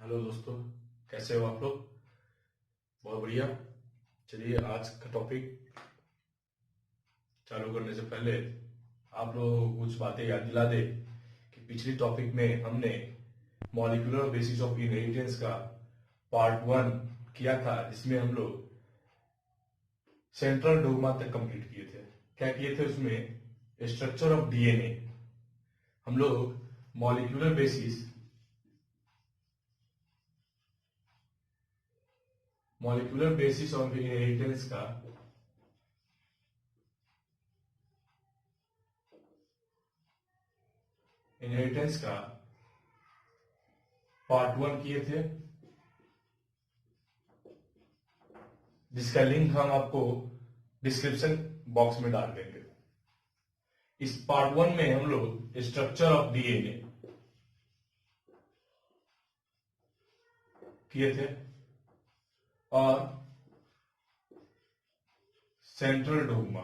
Hello दोस्तों, कैसे हो आप लोग? बहुत बढ़िया। चलिए, आज का टॉपिक चालू करने से पहले आप लोगों को कुछ बातें याद दिला दे कि पिछली टॉपिक में हमने मॉलिक्यूलर बेसिस ऑफ इनहेरिटेंस का पार्ट 1 किया था, जिसमें हम लोग सेंट्रल डोग्मा तक कंप्लीट किए थे। क्या किए थे उसमें? Structure of DNA. हम लोग मॉलिक्यूलर बेसिस ऑफ इनहेरिटेंस का पार्ट 1 किए थे, जिसका लिंक हम आपको डिस्क्रिप्शन बॉक्स में डाल देंगे। इस पार्ट 1 में हम लोग स्ट्रक्चर ऑफ डीएनए किए थे और सेंट्रल डोग्मा।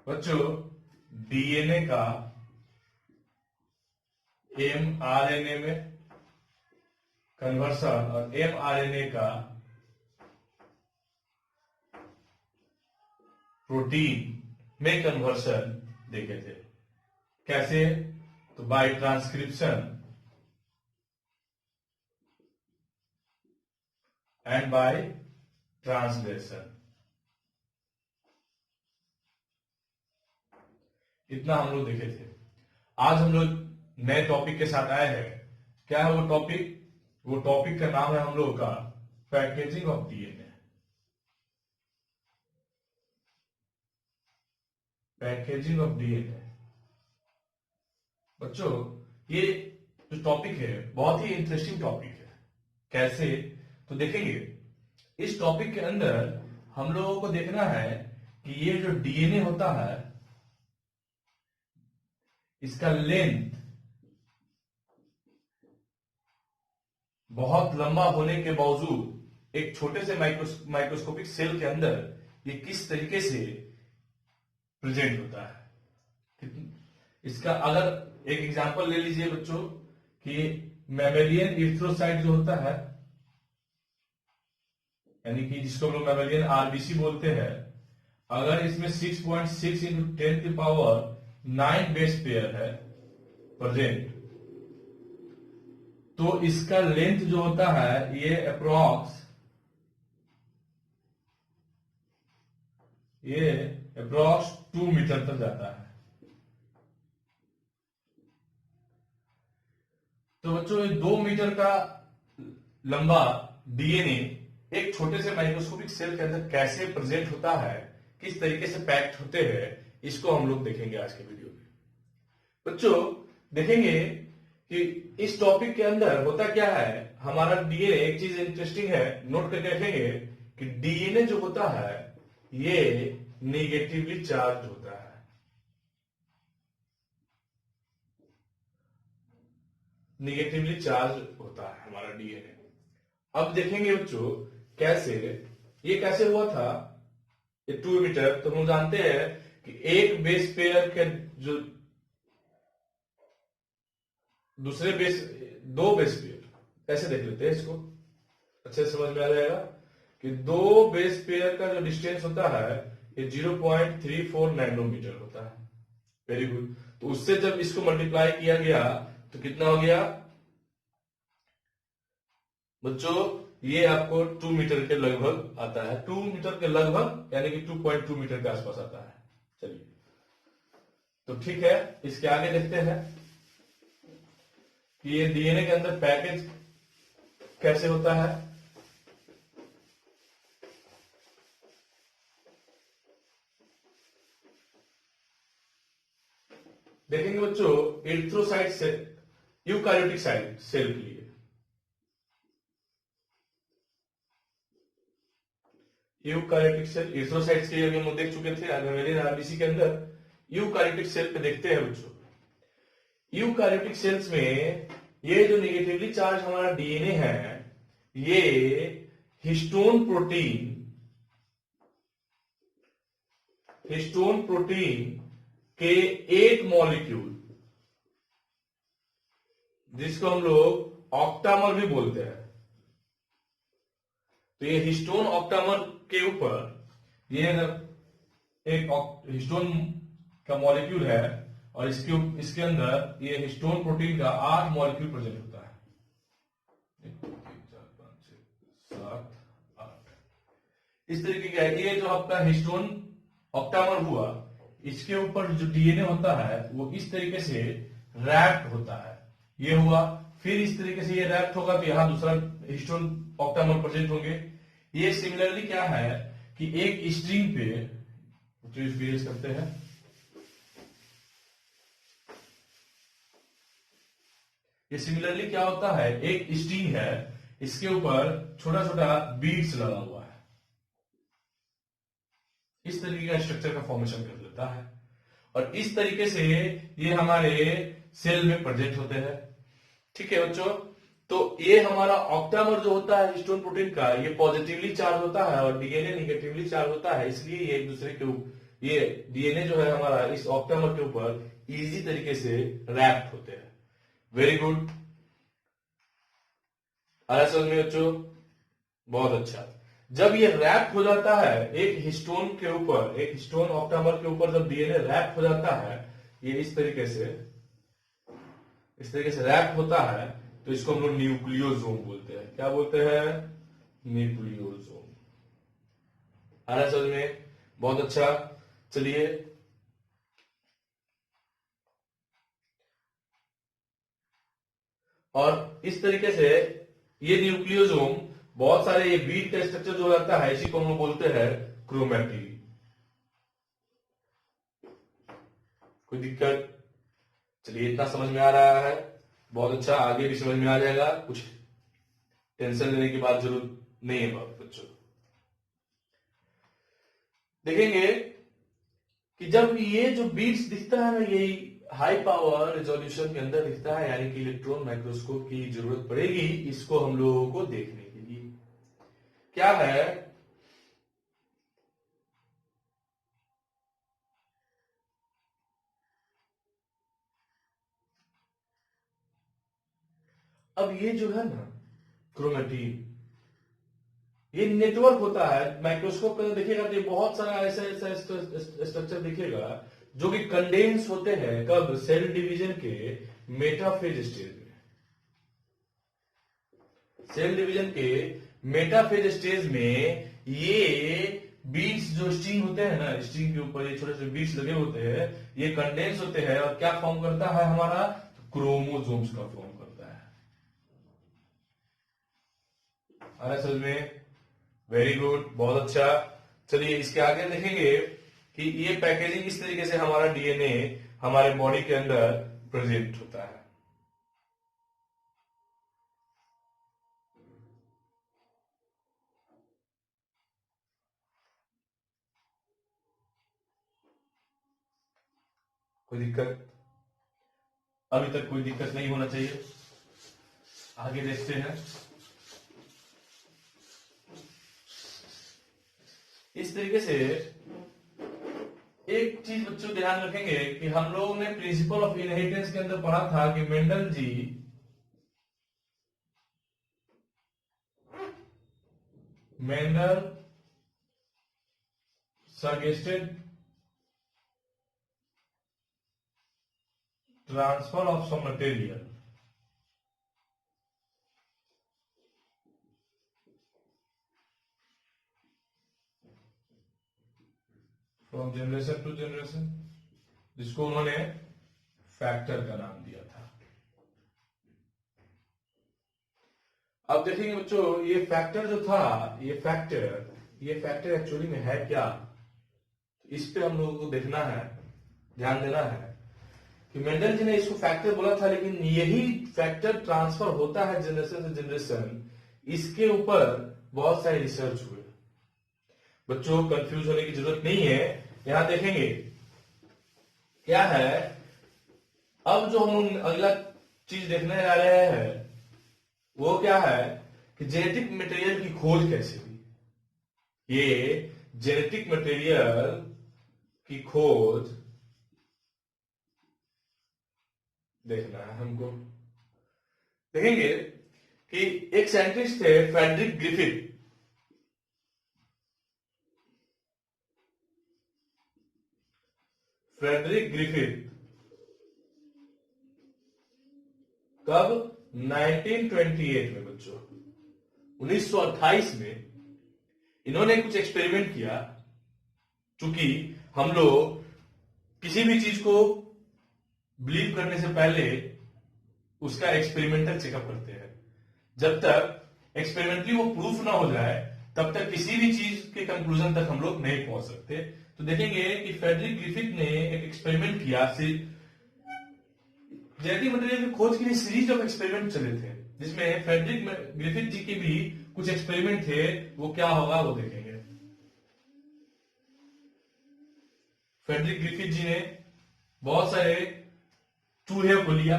बच्चों, डीएनए का एमआरएनए में कन्वर्सन और एमआरएनए का प्रोटीन में कन्वर्सन देखे थे। कैसे? तो by transcription and by translation. इतना हम लोग देखे थे। आज हम लोग नए टॉपिक के साथ आए हैं। क्या है वो टॉपिक? वो टॉपिक का नाम है हम लोग का packaging of DNA. Packaging of DNA. बच्चों, ये जो टॉपिक है बहुत ही इंटरेस्टिंग टॉपिक है। कैसे? तो देखेंगे, इस टॉपिक के अंदर हम लोगों को देखना है कि ये जो डीएनए होता है, इसका लेंथ बहुत लंबा होने के बावजूद एक छोटे से माइक्रोस्कोपिक सेल के अंदर ये किस तरीके से प्रेजेंट होता है। इसका अगर एक एग्जांपल ले लीजिए बच्चों कि मैमेलियन इरिथ्रोसाइट जो होता है, यानी कि जिसको हम लोग मैमेलियन आरबीसी बोलते हैं, अगर इसमें 6.6 इंटू 10⁹ बेस पेयर है प्रेजेंट, तो इसका लेंथ जो होता है ये अप्रोक्स 2 मीटर तक जाता है। तो बच्चों, ये 2 मीटर का लंबा डीएनए एक छोटे से माइक्रोस्कोपिक सेल के अंदर कैसे प्रेजेंट होता है, किस तरीके से पैक्ड होते हैं, इसको हम लोग देखेंगे आज के वीडियो में। बच्चों, देखेंगे कि इस टॉपिक के अंदर होता क्या है। हमारा डीएनए, एक चीज इंटरेस्टिंग है, नोट करके रखेंगे कि डीएनए जो होता है ये निगेटिवली चार्ज होता है। निगेटिवली चार्ज होता है हमारा डीएनए। अब देखेंगे बच्चों कैसे, ये कैसे हुआ था। ये 2 मीटर, तो हम जानते हैं कि एक बेस पेयर के जो दूसरे बेस, 2 बेस पेयर, ऐसे देख लेते हैं इसको, अच्छे से समझ में आ जाएगा कि 2 बेस पेयर का जो डिस्टेंस होता है ये 0.34 नैनोमीटर होता है। Very good. तो उससे जब इसको मल्टीप्लाई किया गया तो कितना हो गया बच्चों? ये आपको 2 मीटर के लगभग आता है। 2 मीटर के लगभग, यानी कि 2.2 मीटर के आसपास आता है। चलिए, तो ठीक है, इसके आगे देखते हैं कि ये डीएनए के अंदर पैकेज कैसे होता है। देखेंगे बच्चों, एरिथ्रोसाइट सेल, यूकारियोटिक सेल के लिए यूकारियोटिक सेल, एरिथ्रोसाइट्स के लिए हम लोग देख चुके थे मैमेलियन आरबीसी के अंदर। यूकारियोटिक सेल पे देखते हैं बच्चों। यूकारियोटिक सेल्स में ये जो निगेटिवली चार्ज हमारा डीएनए है, ये हिस्टोन प्रोटीन के एक मॉलिक्यूल, जिसको हम लोग ऑक्टामर भी बोलते हैं। तो ये हिस्टोन ऑक्टामर के ऊपर ये एक हिस्टोन का मॉलिक्यूल है और इसके अंदर ये हिस्टोन प्रोटीन का 8 मॉलिक्यूल प्रेजेंट होता है। 1 2 3 4 5 6 7 8 इस तरीके का है। ये जो आपका हिस्टोन ऑक्टामर हुआ, इसके ऊपर जो डीएनए होता है वो इस तरीके से रैप्ड होता है। ये हुआ, फिर इस तरीके से ये रैप्ड होगा तो यहां दूसरा हिस्टोन ऑक्टामर प्रेजेंट होंगे। ये सिमिलरली क्या है कि एक स्ट्रिंग पे जो एक्सपीरियंस करते हैं, ये सिमिलरली क्या होता है, एक स्ट्रिंग है, इसके ऊपर छोटा छोटा बीड्स लगा हुआ है, इस तरीके का स्ट्रक्चर का फॉर्मेशन कर लेता है और इस तरीके से ये हमारे सेल में प्रेजेंट होते हैं। ठीक है बच्चों, तो ये हमारा ऑक्टामर जो होता है हिस्टोन प्रोटीन का, ये पॉजिटिवली चार्ज होता है और डीएनए निगेटिवली चार्ज होता है, इसलिए ये एक दूसरे के ये डीएनए जो है हमारा इस ऑक्टामर के ऊपर इजी तरीके से रैप्ड होते हैं। वेरी गुड, समझ में बच्चों, बहुत अच्छा। जब ये रैप हो जाता है एक हिस्टोन के ऊपर, एक हिस्टोन ऑक्टामर के ऊपर जब डीएनए रैप हो जाता है, ये इस तरीके से रैप होता है, तो इसको हम लोग न्यूक्लियोसोम बोलते हैं। क्या बोलते हैं? न्यूक्लियोसोम। आ रहा है समझ में? बहुत अच्छा। चलिए और इस तरीके से ये न्यूक्लियोसोम बहुत सारे ये बीट का स्ट्रक्चर जो रहता है, इसी को हम लोग बोलते हैं क्रोमैटिन। कोई दिक्कत? चलिए इतना समझ में आ रहा है, बहुत अच्छा। आगे भी समझ में आ जाएगा, कुछ टेंशन लेने की बात जरूरत नहीं है बच्चों। देखेंगे कि जब ये जो बीट्स दिखता है ना, ये हाई पावर रेजोल्यूशन के अंदर दिखता है, यानी कि इलेक्ट्रॉन माइक्रोस्कोप की जरूरत पड़ेगी इसको हम लोगों को देखने के लिए। क्या है, अब ये जो है ना क्रोमैटिन, ये नेटवर्क होता है। माइक्रोस्कोप पे देखिएगा तो ये बहुत सारा ऐसा ऐसा स्ट्रक्चर दिखेगा जो कि कंडेंस होते हैं कब? सेल डिवीजन के मेटाफेज स्टेज में। सेल डिवीजन के मेटाफेज स्टेज में ये बीट्स जो स्ट्रिंग होते हैं ना, स्ट्रिंग के ऊपर ये छोटे छोटे बीट्स लगे होते हैं, ये कंडेंस होते हैं और क्या फॉर्म करता है हमारा? क्रोमोसोम्स का फॉर्म करता है। अरे समझ में? वेरी गुड, बहुत अच्छा। चलिए इसके आगे देखेंगे कि ये पैकेजिंग इस तरीके से हमारा डीएनए हमारे बॉडी के अंदर प्रेजेंट होता है। कोई दिक्कत? अभी तक कोई दिक्कत नहीं होना चाहिए। आगे देखते हैं। इस तरीके से एक चीज बच्चों ध्यान रखेंगे कि हम लोगों ने प्रिंसिपल ऑफ इनहेरिटेंस के अंदर पढ़ा था कि Mendel suggested transfer of some material from generation to generation, जिसको उन्होंने फैक्टर का नाम दिया था। अब देखेंगे बच्चों, ये फैक्टर जो था, ये फैक्टर एक्चुअली में है क्या? इस पे हम लोगों को देखना है, ध्यान देना है कि मेंडल जी ने इसको फैक्टर बोला था, लेकिन यही फैक्टर ट्रांसफर होता है जनरेशन से जनरेशन। इसके ऊपर बहुत सारे रिसर्च हुए। बच्चों कंफ्यूज होने की जरूरत नहीं है। यहां देखेंगे क्या है। अब जो हम अगला चीज देखने जा रहे हैं वो क्या है कि जेनेटिक मटेरियल की खोज कैसे हुई। ये जेनेटिक मटेरियल की खोज देखना है हमको। देखेंगे कि एक साइंटिस्ट थे फ्रेडरिक ग्रिफिथ। फ्रेडरिक ग्रिफिथ कब? 1928 में बच्चों, 1928 में इन्होंने कुछ एक्सपेरिमेंट किया। चूंकि हम लोग किसी भी चीज को बिलीव करने से पहले उसका एक्सपेरिमेंटल चेकअप करते हैं। जब तक एक्सपेरिमेंटली वो प्रूफ ना हो जाए तब तक किसी भी चीज के कंक्लूजन तक हम लोग नहीं पहुंच सकते। तो देखेंगे कि फ्रेडरिक ग्रिफिथ ने एक एक्सपेरिमेंट किया। जेनेटिक मटेरियल की खोज के लिए सीरीज ऑफ एक्सपेरिमेंट चले थे, जिसमें फ्रेडरिक ग्रिफिथ जी के भी कुछ एक्सपेरिमेंट थे। वो क्या होगा वो देखेंगे। फ्रेडरिक ग्रिफिथ जी ने बहुत सारे चूहे को लिया।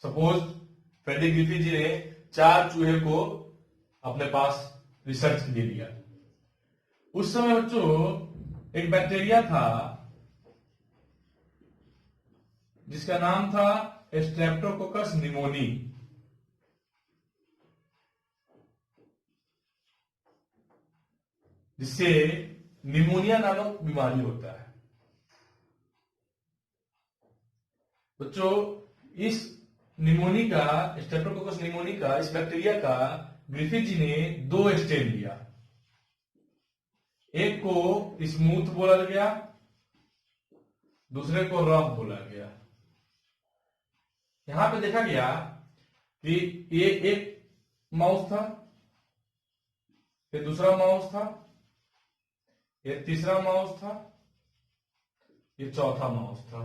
सपोज फ्रेडरिक ग्रिफिथ जी ने 4 चूहे को अपने पास रिसर्च के लिए लिया। उस समय बच्चों एक बैक्टीरिया था जिसका नाम था स्ट्रेप्टोकोकस निमोनी। जिससे निमोनिया नामक बीमारी होता है। बच्चों इस निमोनी का, स्ट्रेप्टोकोकस निमोनी का, इस बैक्टीरिया का ग्रिफिथ जी ने 2 स्ट्रेन लिया। एक को स्मूथ बोला गया, दूसरे को रफ बोला गया। यहां पे देखा गया कि ये एक माउस था, ये दूसरा माउस था, ये तीसरा माउस था, ये चौथा माउस था।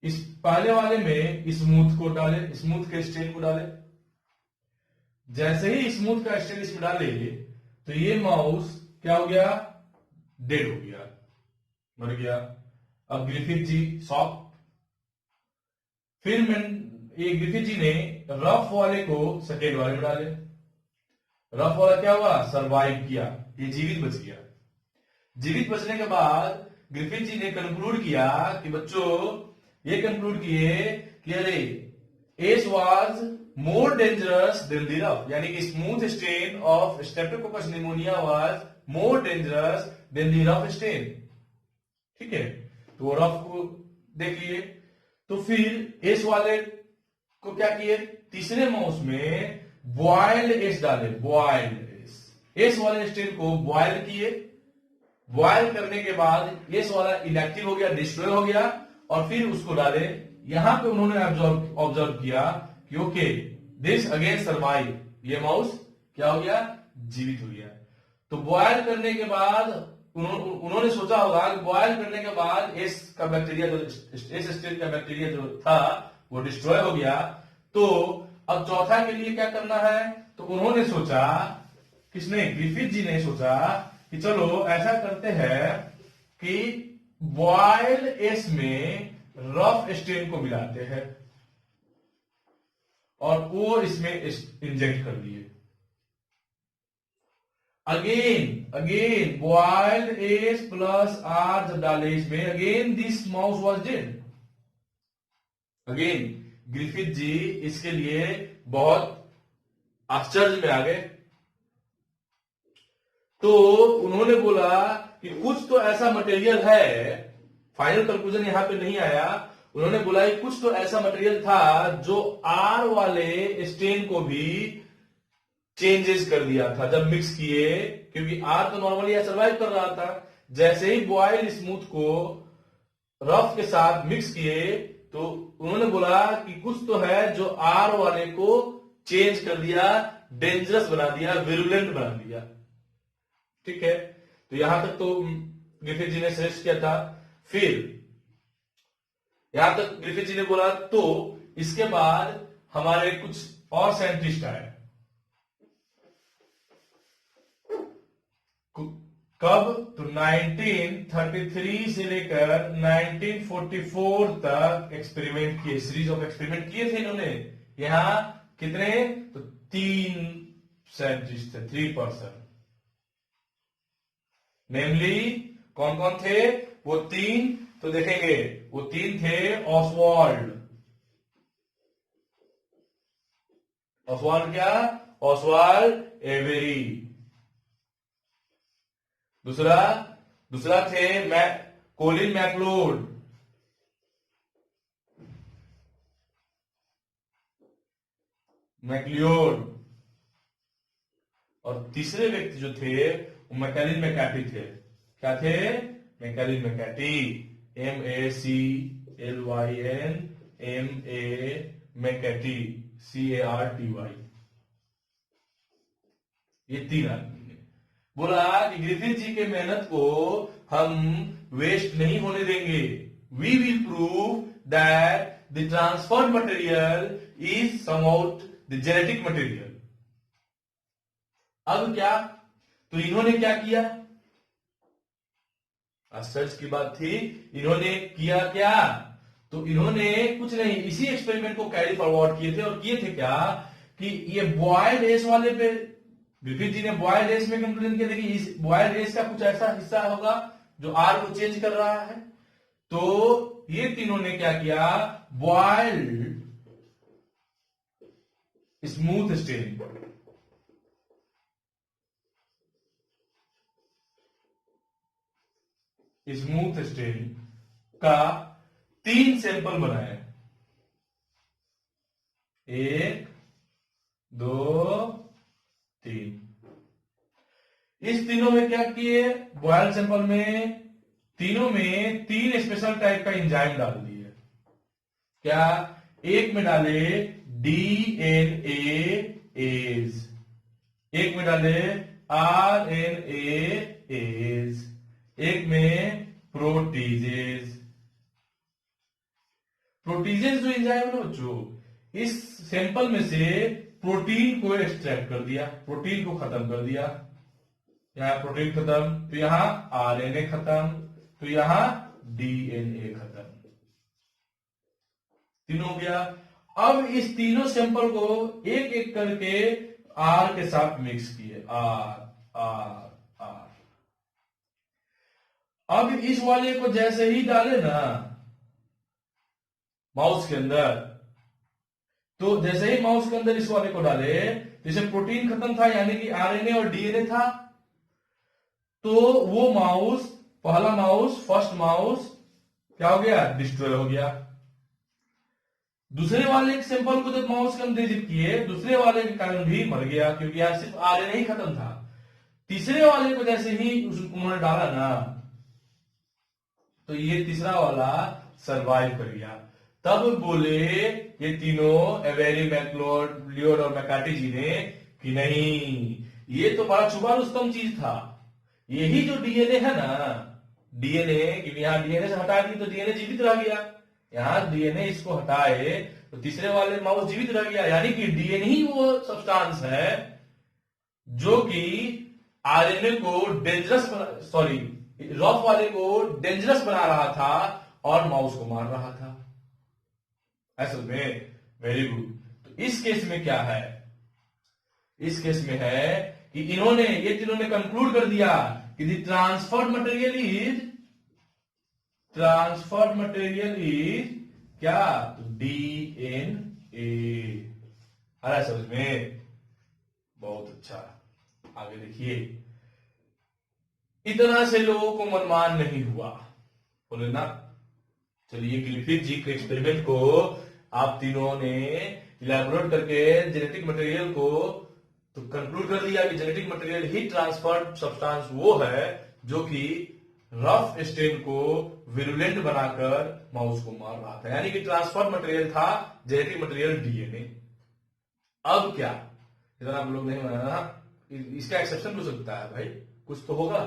इस पहले वाले में स्मूथ को डाले, स्मूथ के स्ट्रेन को डाले। जैसे ही स्मूथ का स्ट्रेन इसमें डाले तो ये माउस क्या हो गया? डेड हो गया, मर गया। अब ग्रिफिथ जी शॉक। फिर ये ग्रिफिथ जी ने रफ वाले को सेकेंड वाले में डाले। रफ वाला क्या हुआ? सरवाइव किया, ये जीवित बच गया। जीवित बचने के बाद ग्रिफिथ जी ने कंक्लूड किया कि बच्चों, ये कंक्लूड किए कि अरे S was more dangerous than the rough, यानी कि smooth strain of Streptococcus pneumonia was more dangerous than the rough strain. ठीक है, तो वो रफ को देख लिए। तो फिर एस वाले को क्या किए? तीसरे माउस में बॉइल्ड एस डाले, बॉइल्ड एस वाले स्ट्रेन को बॉइल किए। बॉइल करने के बाद एस वाला इनएक्टिव हो गया, डिस्ट्रॉय हो गया, और फिर उसको डाले। यहां पे उन्होंने ऑब्जर्व किया कि ओके दिस अगेन सर्वाइव, ये माउस क्या हो गया? जीवित हो गया। तो बॉइल करने के बाद उन्होंने सोचा होगा कि बॉइल करने के बाद एस का बैक्टीरिया, जो एस स्ट्रेन का बैक्टीरिया जो था वो डिस्ट्रॉय हो गया। तो अब चौथा के लिए क्या करना है? तो उन्होंने सोचा, किसने? ग्रिफिथ जी ने सोचा कि चलो ऐसा करते हैं कि बॉइल्ड एस में रफ स्ट्रेन को मिलाते हैं, और वो इसमें इंजेक्ट कर दिए। Again boiled S plus R जब डाले इसमें, again this mouse was dead. Again Griffith ji इसके लिए बहुत आश्चर्य में आ गए। तो उन्होंने बोला कि कुछ तो ऐसा मटेरियल है, फाइनल कंक्लूजन यहां पे नहीं आया। उन्होंने बोला कि कुछ तो ऐसा मटेरियल था जो आर वाले स्ट्रेन को भी चेंजेस कर दिया था जब मिक्स किए, क्योंकि आर तो नॉर्मली सर्वाइव कर रहा था। जैसे ही बॉइल्ड स्मूथ को रफ के साथ मिक्स किए तो उन्होंने बोला कि कुछ तो है जो आर वाले को चेंज कर दिया, डेंजरस बना दिया, विरुलेंट बना दिया। ठीक है, तो यहां तक तो ग्रिफिथ जी ने सजेस्ट किया था। फिर यहां तक ग्रिफिथ जी ने बोला, तो इसके बाद हमारे कुछ और साइंटिस्ट आए। कब? तो 1933 से लेकर 1944 तक एक्सपेरिमेंट किए, सीरीज ऑफ एक्सपेरिमेंट किए थे इन्होंने। यहां कितने? तो 3 साइंटिस्ट थे, 3 पर्सन। नेमली कौन कौन थे? वो 3 तो देखेंगे वो 3 थे ऑसवाल्ड। ऑसवाल्ड क्या? Oswald Avery. दूसरा थे कोलिन मैकलोड। मैक्लियोड। और तीसरे व्यक्ति जो थे वो मैकेलिन मैकार्टी थे। क्या थे? मैकेलिन मैकार्टी। MACLYN McCarthy CARTY। ये 3 आदमी ने बोला कि ग्रिफिथ जी के मेहनत को हम वेस्ट नहीं होने देंगे। We will prove that the transferred material is somehow the genetic material. अब क्या? तो इन्होंने क्या किया? आश्चर्य की बात थी। इन्होंने किया क्या? तो इन्होंने कुछ नहीं, इसी एक्सपेरिमेंट को कैरी फॉरवर्ड किए थे। और किए थे क्या कि ये बॉयल्ड एज वाले पे ग्रिफिथ जी ने बॉयल्ड एज में कंक्लूजन किया। देखिए इस बॉयल्ड एज का कुछ ऐसा हिस्सा होगा जो आर को चेंज कर रहा है। तो ये तीनों ने क्या किया? Boiled smooth strain, smooth strain का 3 सैंपल बनाए। 1 2 3। इस तीनों में क्या किए? बॉयल सैंपल में तीनों में 3 स्पेशल टाइप का एंजाइम डाल दिए। क्या? एक में डाले DNA एज, एक में डाले RNA एज, एक में प्रोटीजेज। प्रोटीजेज जो एंजाइम है बच्चों, इस सैंपल में से प्रोटीन को एक्सट्रैक्ट कर दिया, प्रोटीन को खत्म कर दिया। यहां प्रोटीन खत्म, तो यहां RNA खत्म, तो यहां DNA खत्म। तीनों हो गया। अब इस तीनों सैंपल को एक एक करके R के साथ मिक्स किए। R। अब इस वाले को जैसे ही डाले ना माउस के अंदर, तो जैसे ही माउस के अंदर इस वाले को डाले, जैसे प्रोटीन खत्म था यानी कि RNA और DNA था, तो वो माउस, पहला माउस, फर्स्ट माउस क्या हो गया? डिस्ट्रॉय हो गया। दूसरे वाले सैंपल को जब माउस के अंदर डिजिट किए, दूसरे वाले के कारण भी मर गया क्योंकि यहां सिर्फ RNA ही खत्म था। तीसरे वाले को जैसे ही उन्होंने डाला ना, तो ये तीसरा वाला सरवाइव कर गया। तब बोले ये तीनों एवेरी, मैक्लोड, लियोड और मैकार्टी जी ने कि नहीं, ये तो बड़ा छुपा रुस्तम चीज था। यही जो DNA है ना, DNA, क्योंकि यहां DNA से हटा दी तो DNA जीवित रह गया। यहां DNA इसको हटाए तो तीसरे वाले माउस जीवित रह गया। यानी कि DNA ही वो सब्सटेंस है जो कि RNA को डेंजरस, रफ वाले को डेंजरस बना रहा था और माउस को मार रहा था। असल में वेरी गुड। तो इस केस में क्या है? इस केस में है कि ये तीनों ने कंक्लूड कर दिया कि द ट्रांसफर्ड मटेरियल इज क्या? तो DNA। आ रहा है समझ में? बहुत अच्छा। आगे देखिए, इतना से लोगों को मनमान नहीं हुआ, बोले ना। चलिए ग्रिफिथ जी के एक्सपेरिमेंट को आप तीनों ने इलैबोरेट करके जेनेटिक मटेरियल को तो कंक्लूड कर दिया कि जेनेटिक मटेरियल ही ट्रांसफर्ड सब्सटेंस वो है जो कि रफ स्टेन को विरुलेंट बनाकर माउस को मार रहा था। यानी कि ट्रांसफर्ड मटेरियल था जेनेटिक मटेरियल DNA। अब क्या? इतना आप लोग नहीं बनाना, इसका एक्सेप्शन हो सकता है भाई, कुछ तो होगा।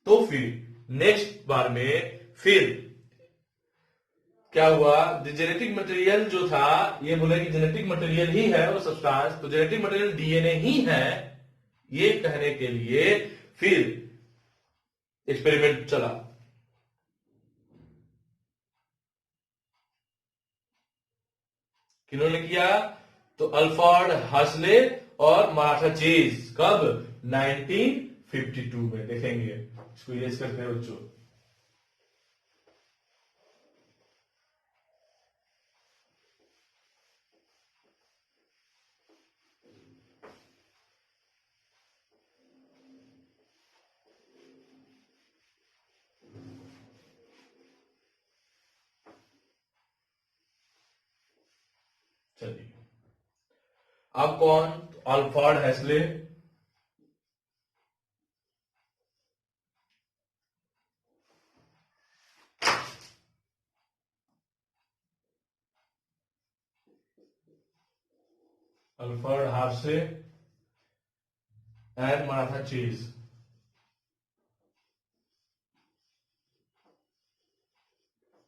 तो फिर नेक्स्ट बार में फिर क्या हुआ? जेनेटिक मटेरियल जो था, ये बोले कि जेनेटिक मटेरियल ही है वो सब्सटेंस, तो जेनेटिक मटेरियल DNA ही है, ये कहने के लिए फिर एक्सपेरिमेंट चला। किन्होंने किया? तो अल्फ्रेड हसले और मराठा चेज। कब? 1952 में। देखेंगे इसको इरेज करते हैं बच्चों। चलिए, अब कौन? अल्फ्रेड हेसले, Alfred Hershey and Martha Chase.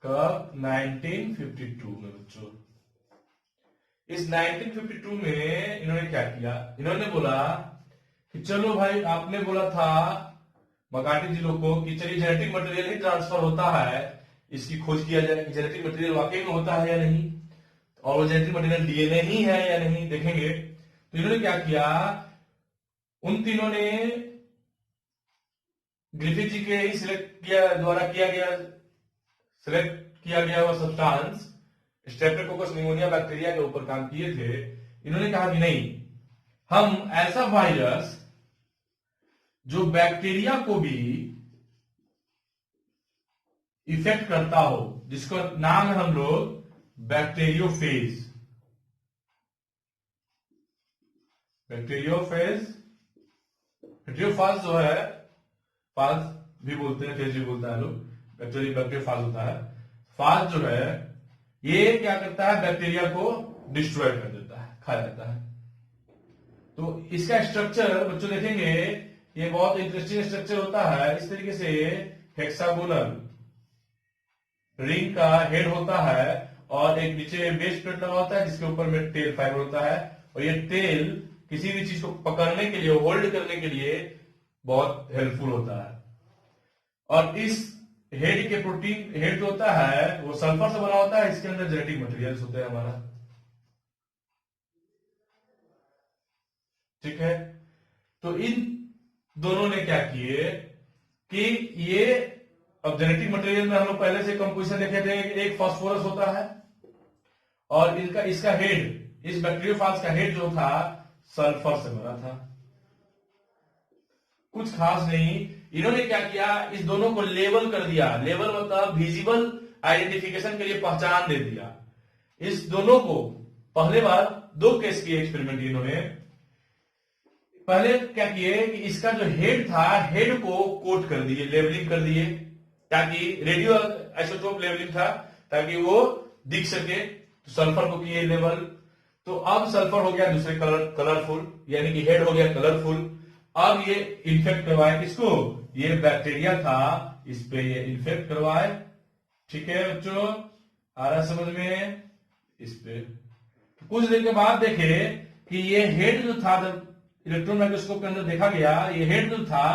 कब? 1952 में बच्चों। इस 1952 में इन्होंने क्या किया? इन्होंने बोला कि चलो भाई, आपने बोला था मकाटी जी लोग को कि चलिए जेनेटिक मटेरियल ही ट्रांसफर होता है, इसकी खोज किया जाए कि जेनेटिक मटेरियल वाकई में होता है या नहीं, और वो जेनेटिक मटेरियल डीएनए ही है या नहीं, देखेंगे। तो इन्होंने क्या किया? उन तीनों ने ग्रिफिथ जी के ही सिलेक्ट किया द्वारा सिलेक्ट किया गया हुआ सब्सटेंस स्ट्रेप्टोकोकस निमोनिया बैक्टीरिया के ऊपर काम किए थे। इन्होंने कहा कि नहीं, हम ऐसा वायरस जो बैक्टीरिया को भी इफेक्ट करता हो, जिसका नाम है हम लोग बैक्टीरियोफेज। बैक्टीरियोफेज जो है, फाज भी बोलते हैं, फेज भी बोलता है लोग, बैक्टीरियोफाज होता है। फाज जो है ये क्या करता है? बैक्टीरिया को डिस्ट्रॉय कर देता है, खा जाता है। तो इसका स्ट्रक्चर बच्चों देखेंगे, ये बहुत इंटरेस्टिंग स्ट्रक्चर होता है। इस तरीके से हेक्सागोनल रिंग का हेड होता है और एक नीचे बेस प्लेट लगा होता है जिसके ऊपर में टेल फाइबर होता है, और ये टेल किसी भी चीज को पकड़ने के लिए, होल्ड करने के लिए बहुत हेल्पफुल होता है। और इस हेड के प्रोटीन, हेड जो होता है वो सल्फर से बना होता है, इसके अंदर जेनेटिक मटेरियल्स होते हैं हमारा, ठीक है। तो इन दोनों ने क्या किए कि ये, अब जेनेटिक मटेरियल में हम लोग पहले से कंपोजिशन देखे थे, एक फास्फोरस होता है और इसका हेड, इस बैक्टीरियोफाज का हेड जो था सल्फर से बना था। कुछ खास नहीं, इन्होंने क्या किया? इस दोनों को लेबल कर दिया। लेबल मतलब विजिबल आइडेंटिफिकेशन के लिए पहचान दे दिया। इस दोनों को पहले बार 2 केस किए एक्सपेरिमेंट इन्होंने। पहले क्या किए कि इसका जो हेड था, हेड को कोट कर दिए, लेबलिंग कर दिए, ताकि रेडियो आइसोटोप लेबलिंग था ताकि वो दिख सके। तो सल्फर को किए लेबल, तो अब सल्फर हो गया दूसरे कलरफुल, यानी कि हेड हो गया कलरफुल। अब ये इन्फेक्ट करवाए किसको? ये बैक्टीरिया था, इस पे ये इन्फेक्ट करवाए, ठीक है बच्चों, आ रहा समझ में? इस पे कुछ देर के बाद देखे कि ये हेड जो था, जब इलेक्ट्रॉन माइक्रोस्कोप के अंदर देखा गया, ये हेड जो था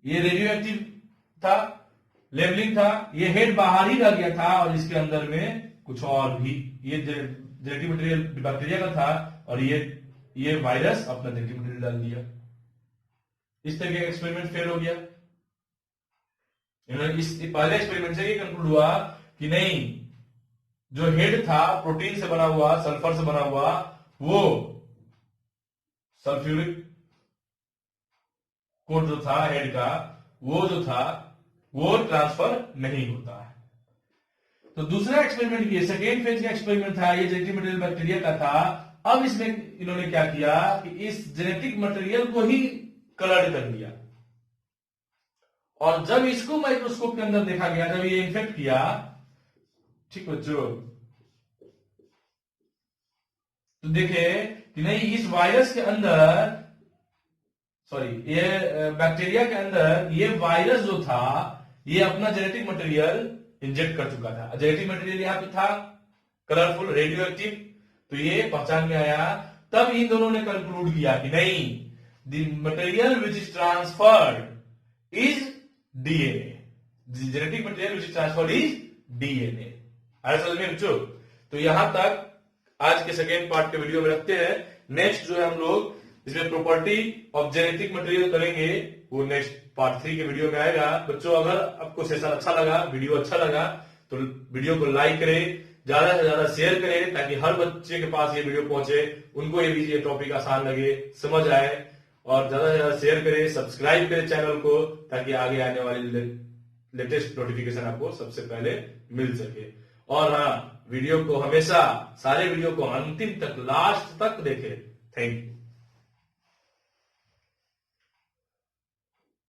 ये रेडियो एक्टिव था, लेबलिंग था, ये हेड बाहर ही रह गया था और इसके अंदर में कुछ और भी, ये जेनेटिक मटेरियल बैक्टीरिया का था और ये वायरस अपना जेनेटिक मटेरियल डाल दिया। इस तरह का एक्सपेरिमेंट फेल हो गया। इन्होंने इस पहले एक्सपेरिमेंट से ये कंक्लूड हुआ कि नहीं, जो हेड था प्रोटीन से बना हुआ, सल्फर से बना हुआ, वो सल्फ्यूरिक कोट जो था हेड का, वो जो था वो ट्रांसफर नहीं होता है। तो दूसरा एक्सपेरिमेंट किया, सेकेंड फेज का एक्सपेरिमेंट था, ये जेनेटिक मटेरियल बैक्टीरिया का था। अब इसमें इन्होंने क्या किया कि इस जेनेटिक मटेरियल को ही कलर्ड कर दिया, और जब इसको माइक्रोस्कोप के अंदर देखा गया, जब ये इन्फेक्ट किया, ठीक बच्चों, तो देखे कि नहीं, इस वायरस के अंदर, सॉरी, ये बैक्टीरिया के अंदर ये वायरस जो था, ये अपना जेनेटिक मटेरियल इंजेक्ट कर चुका था। जेनेटिक मटेरियल यहां पे था कलरफुल, रेडियो एक्टिव, तो ये पहचान में आया। तब इन दोनों ने कंक्लूड किया कि नहीं, the material which is transferred is DNA, genetic material which is transferred is DNA. आया समझ में बच्चों? तो यहां तक आज के सेकेंड पार्ट के वीडियो में रखते हैं। नेक्स्ट जो है हम लोग इसमें प्रॉपर्टी ऑफ जेनेटिक मटेरियल करेंगे, वो नेक्स्ट पार्ट 3 के वीडियो में आएगा। बच्चों, अगर आपको सेशन अच्छा लगा, वीडियो अच्छा लगा, तो वीडियो को लाइक करें, ज्यादा से ज्यादा शेयर करें, ताकि हर बच्चे के पास ये वीडियो पहुंचे, उनको ये टॉपिक आसान लगे, समझ आए, और ज्यादा से ज्यादा शेयर करें, सब्सक्राइब करें चैनल को, ताकि आगे आने वाली लेटेस्ट नोटिफिकेशन आपको सबसे पहले मिल सके। और हाँ, वीडियो को हमेशा, सारे वीडियो को अंतिम तक, लास्ट तक देखें। Thank you.